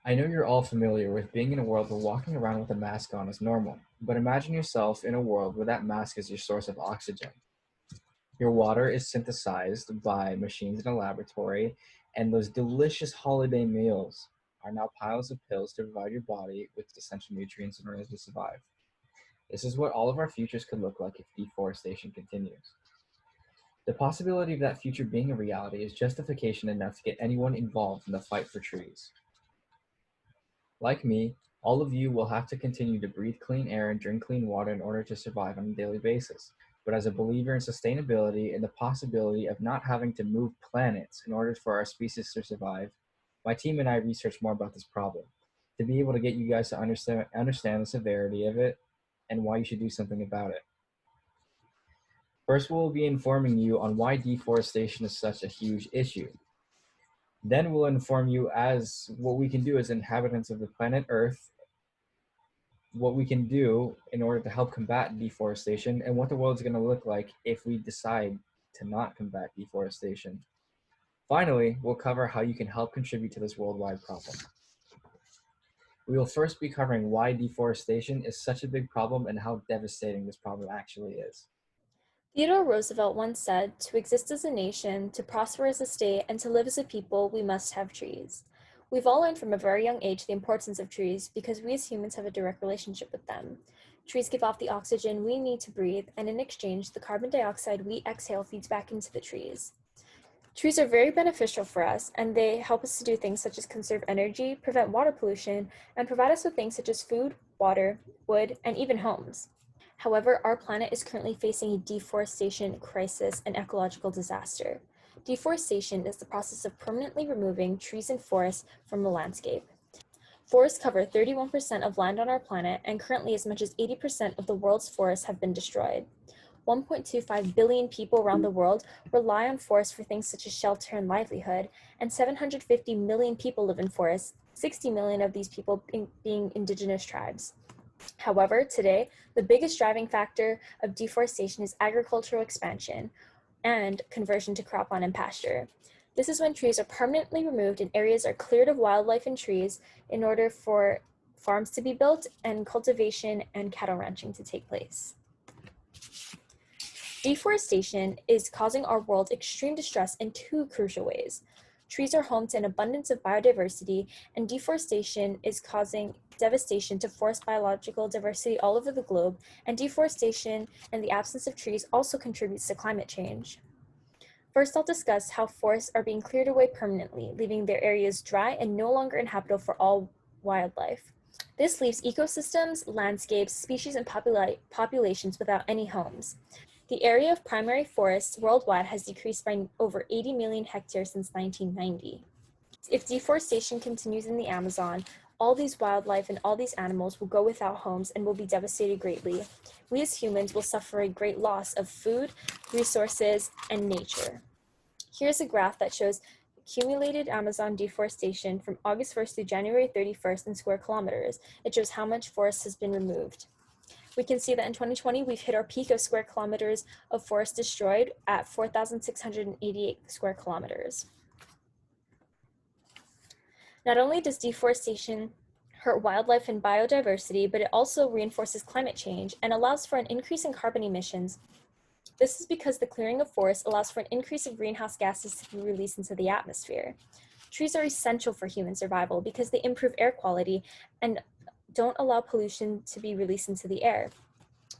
I know you're all familiar with being in a world where walking around with a mask on is normal, but imagine yourself in a world where that mask is your source of oxygen. Your water is synthesized by machines in a laboratory, and those delicious holiday meals are now piles of pills to provide your body with essential nutrients in order to survive. This is what all of our futures could look like if deforestation continues. The possibility of that future being a reality is justification enough to get anyone involved in the fight for trees. Like me, all of you will have to continue to breathe clean air and drink clean water in order to survive on a daily basis. But as a believer in sustainability and the possibility of not having to move planets in order for our species to survive, my team and I researched more about this problem to be able to get you guys to understand the severity of it and why you should do something about it. First, we'll be informing you on why deforestation is such a huge issue. Then we'll inform you as what we can do as inhabitants of the planet Earth, what we can do in order to help combat deforestation, and what the world's going to look like if we decide to not combat deforestation. Finally, we'll cover how you can help contribute to this worldwide problem. We will first be covering why deforestation is such a big problem and how devastating this problem actually is. Theodore Roosevelt once said, "To exist as a nation, to prosper as a state, and to live as a people, we must have trees." We've all learned from a very young age the importance of trees because we as humans have a direct relationship with them. Trees give off the oxygen we need to breathe, and in exchange, the carbon dioxide we exhale feeds back into the trees. Trees are very beneficial for us, and they help us to do things such as conserve energy, prevent water pollution, and provide us with things such as food, water, wood, and even homes. However, our planet is currently facing a deforestation crisis and ecological disaster. Deforestation is the process of permanently removing trees and forests from the landscape. Forests cover 31% of land on our planet, and currently as much as 80% of the world's forests have been destroyed. 1.25 billion people around the world rely on forests for things such as shelter and livelihood, and 750 million people live in forests, 60 million of these people being indigenous tribes. However, today, the biggest driving factor of deforestation is agricultural expansion and conversion to cropland and pasture. This is when trees are permanently removed and areas are cleared of wildlife and trees in order for farms to be built and cultivation and cattle ranching to take place. Deforestation is causing our world extreme distress in two crucial ways. Trees are home to an abundance of biodiversity, and deforestation is causing devastation to forest biological diversity all over the globe, and deforestation and the absence of trees also contributes to climate change. First, I'll discuss how forests are being cleared away permanently, leaving their areas dry and no longer inhabitable for all wildlife. This leaves ecosystems, landscapes, species, and populations without any homes. The area of primary forests worldwide has decreased by over 80 million hectares since 1990. If deforestation continues in the Amazon, all these wildlife and all these animals will go without homes and will be devastated greatly. We as humans will suffer a great loss of food, resources, and nature. Here's a graph that shows accumulated Amazon deforestation from August 1st to January 31st in square kilometers. It shows how much forest has been removed. We can see that in 2020, we've hit our peak of square kilometers of forest destroyed at 4,688 square kilometers. Not only does deforestation hurt wildlife and biodiversity, but it also reinforces climate change and allows for an increase in carbon emissions. This is because the clearing of forests allows for an increase of greenhouse gases to be released into the atmosphere. Trees are essential for human survival because they improve air quality and don't allow pollution to be released into the air.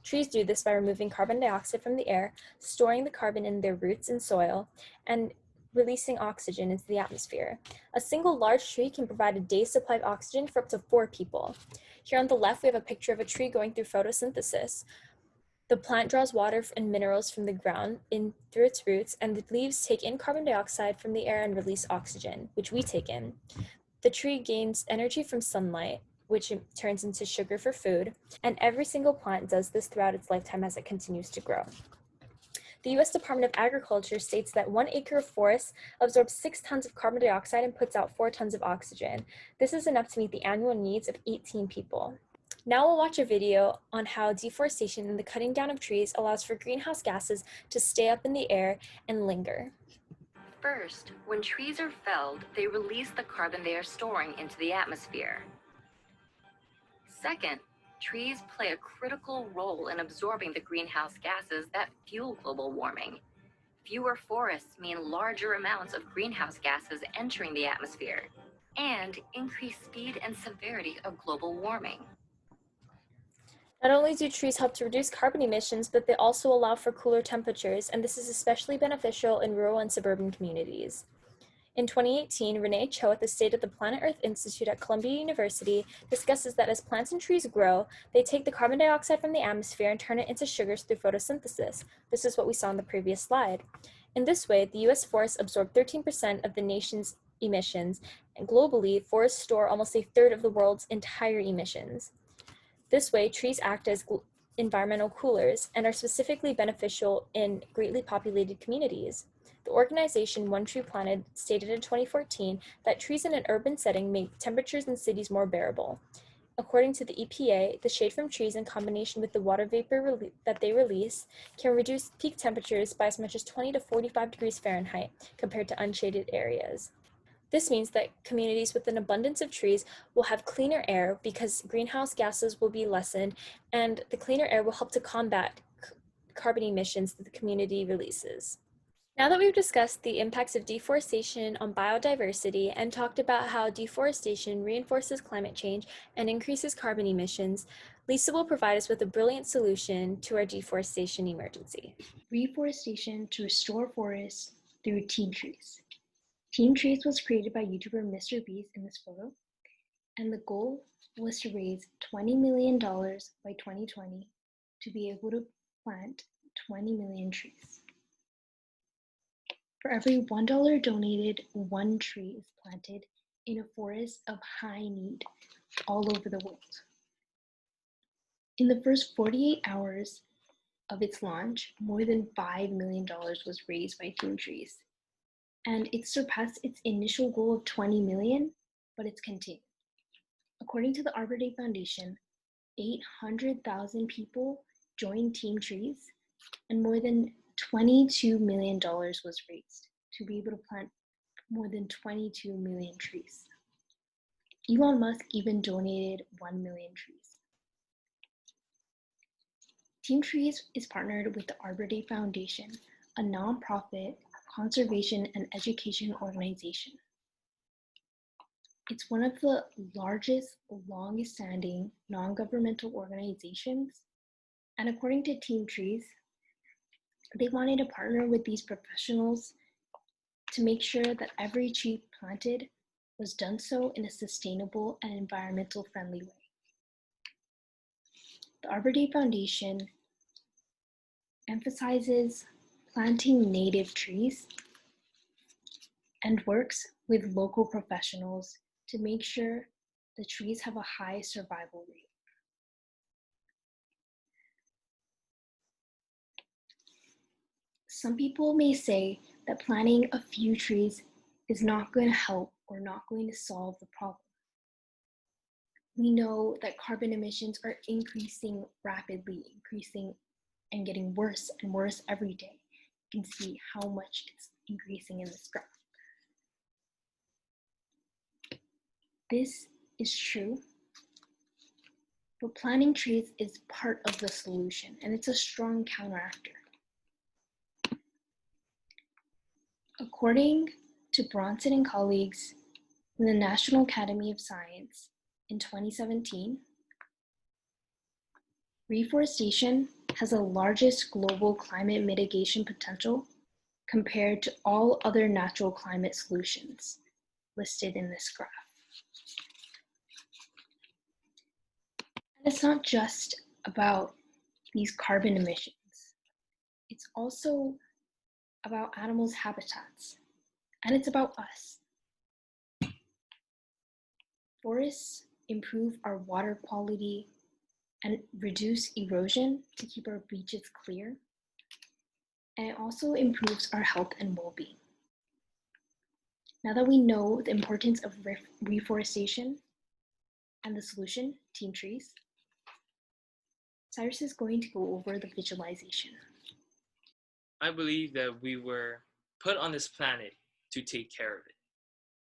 Trees do this by removing carbon dioxide from the air, storing the carbon in their roots and soil, and releasing oxygen into the atmosphere. A single large tree can provide a day's supply of oxygen for up to 4 people. Here on the left, we have a picture of a tree going through photosynthesis. The plant draws water and minerals from the ground in through its roots, and the leaves take in carbon dioxide from the air and release oxygen, which we take in. The tree gains energy from sunlight, which it turns into sugar for food, and every single plant does this throughout its lifetime as it continues to grow. The U.S. Department of Agriculture states that 1 acre of forest absorbs 6 tons of carbon dioxide and puts out 4 tons of oxygen. This is enough to meet the annual needs of 18 people. Now we'll watch a video on how deforestation and the cutting down of trees allows for greenhouse gases to stay up in the air and linger. First, when trees are felled, they release the carbon they are storing into the atmosphere. Second, trees play a critical role in absorbing the greenhouse gases that fuel global warming. Fewer forests mean larger amounts of greenhouse gases entering the atmosphere and increased speed and severity of global warming. Not only do trees help to reduce carbon emissions, but they also allow for cooler temperatures, and this is especially beneficial in rural and suburban communities. In 2018, Renee Cho at the State of the Planet Earth Institute at Columbia University discusses that as plants and trees grow, they take the carbon dioxide from the atmosphere and turn it into sugars through photosynthesis. This is what we saw in the previous slide. In this way, the US forests absorb 13% of the nation's emissions, and globally, forests store almost a third of the world's entire emissions. This way, trees act as environmental coolers and are specifically beneficial in greatly populated communities. The organization One Tree Planted stated in 2014 that trees in an urban setting make temperatures in cities more bearable. According to the EPA, the shade from trees in combination with the water vapor that they release can reduce peak temperatures by as much as 20 to 45 degrees Fahrenheit compared to unshaded areas. This means that communities with an abundance of trees will have cleaner air because greenhouse gases will be lessened, and the cleaner air will help to combat carbon emissions that the community releases. Now that we've discussed the impacts of deforestation on biodiversity and talked about how deforestation reinforces climate change and increases carbon emissions, Lisa will provide us with a brilliant solution to our deforestation emergency. Reforestation to restore forests through Team Trees. Team Trees was created by YouTuber Mr. Beast in this photo, and the goal was to raise $20 million by 2020 to be able to plant 20 million trees. For every $1 donated, 1 tree is planted in a forest of high need all over the world. In the first 48 hours of its launch, more than $5 million was raised by Team Trees, and it surpassed its initial goal of 20 million, but it's continued. According to the Arbor Day Foundation, 800,000 people joined Team Trees, and more than $22 million was raised to be able to plant more than 22 million trees. Elon Musk even donated 1 million trees. Team Trees is partnered with the Arbor Day Foundation, a nonprofit conservation and education organization. It's one of the largest, longest-standing non-governmental organizations, and according to Team Trees, they wanted to partner with these professionals to make sure that every tree planted was done so in a sustainable and environmental friendly way. The Arbor Day Foundation emphasizes planting native trees and works with local professionals to make sure the trees have a high survival rate. Some people may say that planting a few trees is not going to help or not going to solve the problem. We know that carbon emissions are increasing rapidly, increasing and getting worse and worse every day. You can see how much it's increasing in this graph. This is true, but planting trees is part of the solution, and it's a strong counteractor. According to Bronson and colleagues in the National Academy of Science in 2017, reforestation has the largest global climate mitigation potential compared to all other natural climate solutions listed in this graph. And it's not just about these carbon emissions. It's also about animals' habitats, and it's about us. Forests improve our water quality and reduce erosion to keep our beaches clear, and it also improves our health and well-being. Now that we know the importance of reforestation and the solution, Team Trees, Cyrus is going to go over the visualization. I believe that we were put on this planet to take care of it.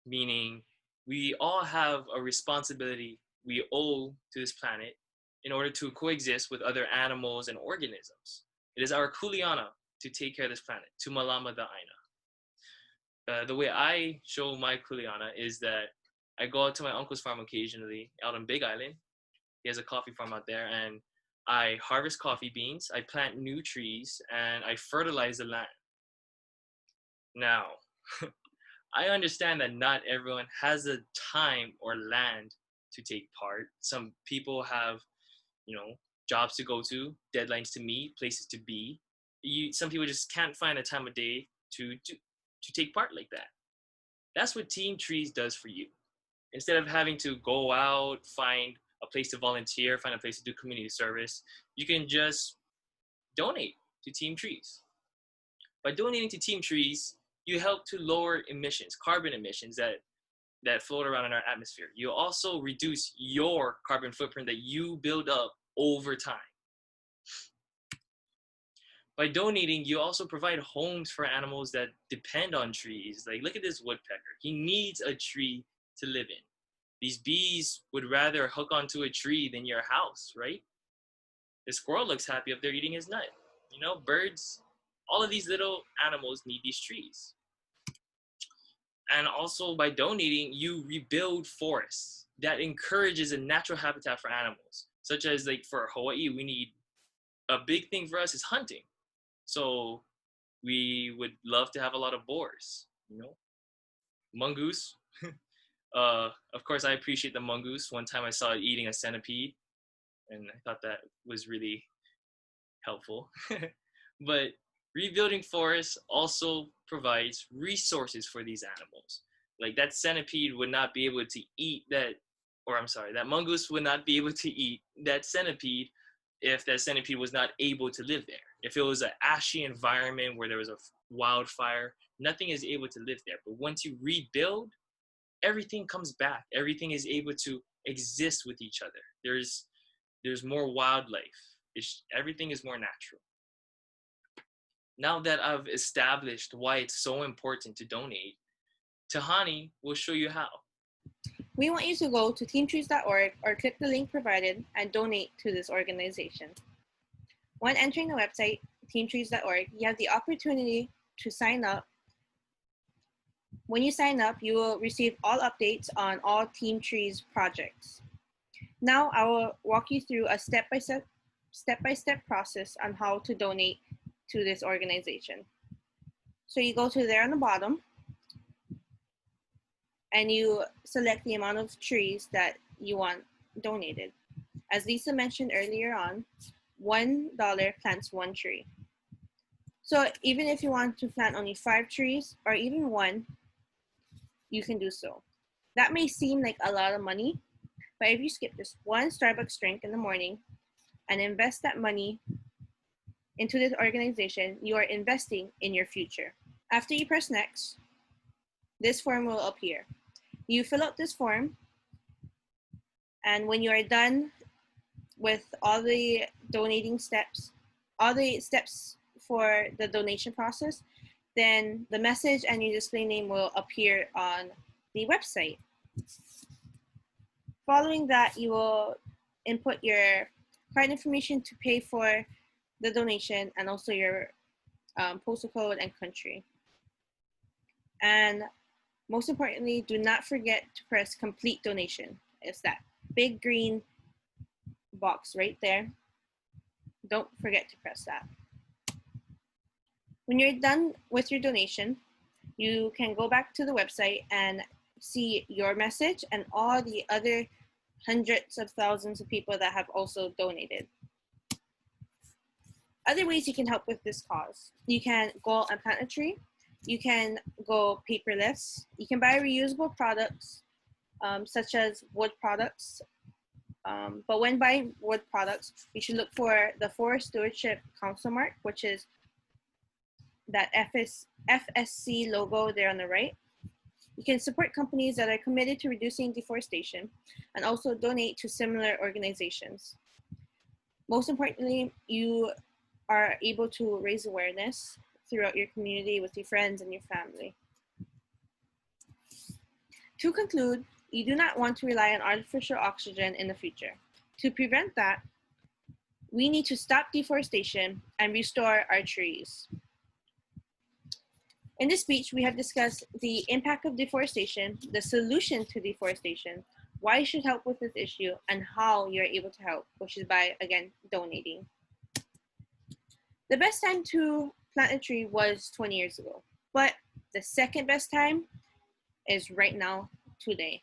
Meaning, we all have a responsibility we owe to this planet in order to coexist with other animals and organisms. It is our kuleana to take care of this planet, to malama the aina. The way I show my kuleana is that I go out to my uncle's farm occasionally out on Big Island. He has a coffee farm out there, and I harvest coffee beans, I plant new trees, and I fertilize the land. Now, I understand that not everyone has the time or land to take part. Some people have, jobs to go to, deadlines to meet, places to be. Some people just can't find a time of day to take part like that. That's what Team Trees does for you. Instead of having to go out, find a place to volunteer, find a place to do community service, you can just donate to Team Trees. By donating to Team Trees, you help to lower emissions, carbon emissions that float around in our atmosphere. You also reduce your carbon footprint that you build up over time. By donating, you also provide homes for animals that depend on trees. Like, look at this woodpecker. He needs a tree to live in. These bees would rather hook onto a tree than your house, right? The squirrel looks happy up there eating his nut. Birds, all of these little animals need these trees. And also by donating, you rebuild forests. That encourages a natural habitat for animals, such as like for Hawaii, a big thing for us is hunting. So we would love to have a lot of boars, mongoose. Of course, I appreciate the mongoose. One time I saw it eating a centipede, and I thought that was really helpful. But rebuilding forests also provides resources for these animals. Like that centipede would not be able to eat that mongoose would not be able to eat that centipede if that centipede was not able to live there. If it was an ashy environment where there was a wildfire, nothing is able to live there. But once you rebuild, everything comes back. Everything is able to exist with each other. There's more wildlife. Everything is more natural. Now that I've established why it's so important to donate, Tahani will show you how. We want you to go to teamtrees.org or click the link provided and donate to this organization. When entering the website, teamtrees.org, you have the opportunity to sign up. When you sign up, you will receive all updates on all Team Trees projects. Now I will walk you through a step-by-step process on how to donate to this organization. So you go to there on the bottom, and you select the amount of trees that you want donated. As Lisa mentioned earlier on, $1 plants one tree. So even if you want to plant only 5 trees or even 1, you can do so. That may seem like a lot of money, but if you skip just 1 Starbucks drink in the morning and invest that money into this organization, you are investing in your future. After you press next, this form will appear. You fill out this form, and when you are done with all the donating steps, all the steps for the donation process, then the message and your display name will appear on the website. Following that, you will input your card information to pay for the donation and also your postal code and country. And most importantly, do not forget to press complete donation. It's that big green box right there. Don't forget to press that. When you're done with your donation, you can go back to the website and see your message and all the other hundreds of thousands of people that have also donated. Other ways you can help with this cause. You can go and plant a tree. You can go paperless. You can buy reusable products, such as wood products. But when buying wood products, you should look for the Forest Stewardship Council mark, which is that FSC logo there on the right. You can support companies that are committed to reducing deforestation and also donate to similar organizations. Most importantly, you are able to raise awareness throughout your community with your friends and your family. To conclude, you do not want to rely on artificial oxygen in the future. To prevent that, we need to stop deforestation and restore our trees. In this speech, we have discussed the impact of deforestation, the solution to deforestation, why you should help with this issue, and how you're able to help, which is by, again, donating. The best time to plant a tree was 20 years ago, but the second best time is right now, today.